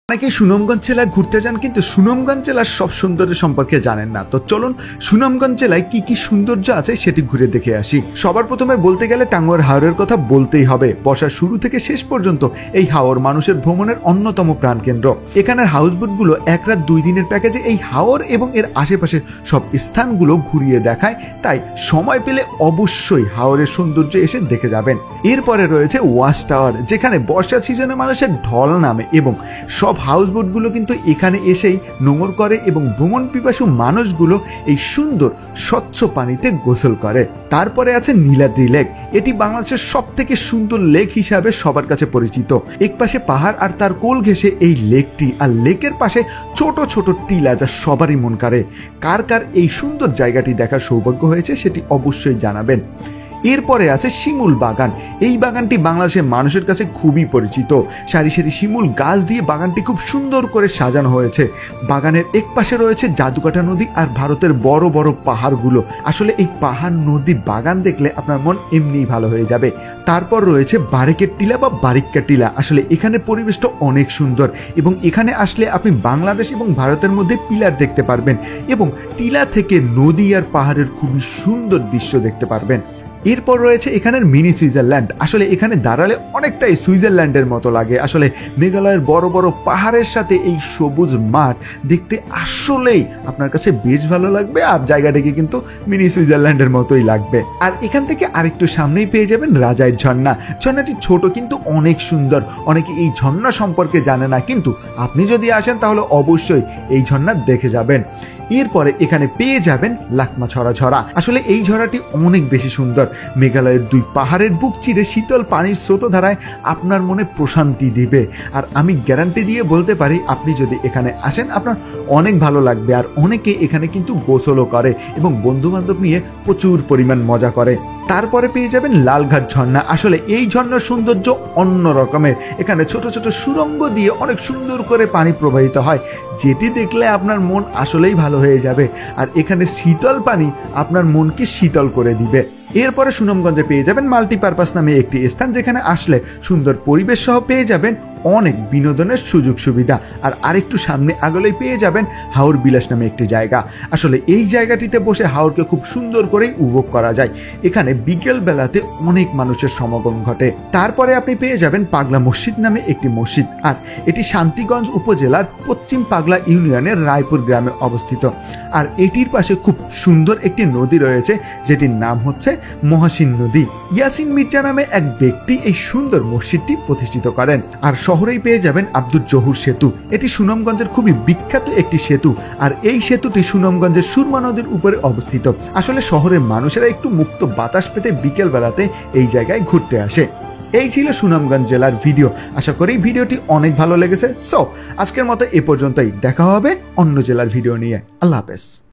অনেকে সুনামগঞ্জ জেলায় ঘুরতে যান কিন্তু সুনামগঞ্জ জেলার সব সৌন্দর্য সম্পর্কে জানেন না। তো চলুন সুনামগঞ্জ জেলায় কি কি সৌন্দর্য আছে সেটি ঘুরে দেখে আসি। সবার প্রথমে বলতে গেলে টাঙ্গুয়ার হাওরের কথা বলতেই হবে। বর্ষার শুরু থেকে শেষ পর্যন্ত এই হাওর মানুষের ভ্রমণের অন্যতম প্রাণকেন্দ্র। এখানের হাউসবোটগুলো এক রাত 2 দিনের প্যাকেজে এই হাওর এবং এর আশেপাশের সব স্থানগুলো ঘুরিয়ে দেখায়, তাই সময় পেলে অবশ্যই হাওরের সৌন্দর্য এসে দেখে যাবেন। এরপরে রয়েছে ওয়াচ টাওয়ার, যেখানে বর্ষা সিজনে মানুষের ঢল নামে এবং সব হাউসবোটগুলো কিন্তু এখানে এসেই নোঙর করে এবং ভ্রমণ পিপাসু মানুষগুলো এই সুন্দর স্বচ্ছ পানিতে গোসল করে। তারপরে আছে নীলাদ্রি লেক। এটি বাংলাদেশের সব থেকে সুন্দর লেক হিসাবে সবার কাছে পরিচিত। এক পাশে পাহাড় আর তার কোল ঘেঁষে এই লেকটি, আর লেকের পাশে ছোট ছোট টিলা, যা সবারই মন কাড়ে। কার কার এই সুন্দর জায়গাটি দেখার সৌভাগ্য হয়েছে সেটি অবশ্যই জানাবেন। এরপরে আছে শিমুল বাগান। এই বাগানটি বাংলাদেশের মানুষের কাছে খুবই পরিচিত। সারি সারি শিমুল গাছ দিয়ে বাগানটি খুব সুন্দর করে সাজানো হয়েছে। বাগানের এক পাশে রয়েছে জাদুকাটা নদী আর ভারতের বড় বড় পাহাড়গুলো। আসলে এই পাহাড় নদী বাগান দেখলে আপনার মন এমনিই ভালো হয়ে যাবে। তারপর রয়েছে বারেকের টিলা বা বারিক্কা টিলা। আসলে এখানে পরিবেশটা অনেক সুন্দর এবং এখানে আসলে আপনি বাংলাদেশ এবং ভারতের মধ্যে পিলার দেখতে পারবেন এবং টিলা থেকে নদী আর পাহাড়ের খুবই সুন্দর দৃশ্য দেখতে পারবেন। এরপর রয়েছে এখানের মিনি সুইজারল্যান্ড। আসলে এখানে দাঁড়ালে অনেকটাই সুইজারল্যান্ডের মতো লাগে। আসলে মেঘালয়ের বড় বড় পাহাড়ের সাথে এই সবুজ মাঠ দেখতে আসলেই আপনার কাছে বেশ ভালো লাগবে, আর জায়গাটাকে কিন্তু মিনি সুইজারল্যান্ডের মতোই লাগবে। আর এখান থেকে আরেকটু সামনেই পেয়ে যাবেন রাজাইর ঝর্ণা। ঝর্ণাটি ছোট কিন্তু অনেক সুন্দর। অনেকে এই ঝর্ণা সম্পর্কে জানে না, কিন্তু আপনি যদি আসেন তাহলে অবশ্যই এই ঝর্ণা দেখে যাবেন। এরপরে এখানে পেয়ে যাবেন লাকমা ঝরা। আসলে এই ঝরাটি অনেক বেশি সুন্দর। মেঘালয়ের 2 পাহাড়ের বুক চিরে শীতল পানির স্রোতধারায় আপনার মনে প্রশান্তি দিবে। আর আমি গ্যারান্টি দিয়ে বলতে পারি, আপনি যদি এখানে আসেন আপনার অনেক ভালো লাগবে। আর অনেকে এখানে কিন্তু গোসলও করে এবং বন্ধু বান্ধব নিয়ে প্রচুর পরিমাণ মজা করে। তারপরে পেয়ে যাবেন লালঘাট ঝর্ণা। আসলে এই ঝর্ণার সৌন্দর্য অন্য রকমের। এখানে ছোট ছোট সুড়ঙ্গ দিয়ে অনেক সুন্দর করে পানি প্রবাহিত হয়, যেটি দেখলে আপনার মন আসলেই ভালো হয়ে যাবে। আর এখানে শীতল পানি আপনার মনকে শীতল করে দিবে। এরপরে সুনামগঞ্জে পেয়ে যাবেন মাল্টিপারপাস নামে একটি স্থান, যেখানে আসলে সুন্দর পরিবেশ সহ পেয়ে যাবেন অনেক বিনোদনের সুযোগ সুবিধা। আর আরেকটু সামনে আগলেই পেয়ে যাবেন হাওর বিলাস নামে একটি জায়গা। আসলে এই জায়গাটিতে বসে হাওরকে খুব সুন্দর করেই উপভোগ করা যায়। এখানে বিকেল বেলাতে অনেক মানুষের সমাগম ঘটে। তারপরে আপনি পেয়ে যাবেন পাগলা মসজিদ নামে একটি মসজিদ, আর এটি শান্তিগঞ্জ উপজেলার পশ্চিম পাগলা ইউনিয়নের রায়পুর গ্রামে অবস্থিত। আর এটির পাশে খুব সুন্দর একটি নদী রয়েছে, যেটির নাম হচ্ছে মহাসিন নদী। ইয়াসিন মির্জা নামে এক ব্যক্তি এই সুন্দর মসজিদটি প্রতিষ্ঠিত করেন। আর শহরেই পেয়ে যাবেন আব্দুল জহুর সেতু। এটি সুনামগঞ্জের খুবই বিখ্যাত একটি সেতু, আর এই সেতুটি সুনামগঞ্জের সুরমা নদীর উপরে অবস্থিত। আসলে শহরের মানুষেরা একটু মুক্ত বাতাস পেতে বিকেল বেলাতে এই জায়গায় ঘুরতে আসে। এই ছিল সুনামগঞ্জ জেলার ভিডিও। আশা করি ভিডিওটি অনেক ভালো লেগেছে। সো আজকের মতো এ পর্যন্তই। দেখা হবে অন্য জেলার ভিডিও নিয়ে। আল্লাহ হাফেজ।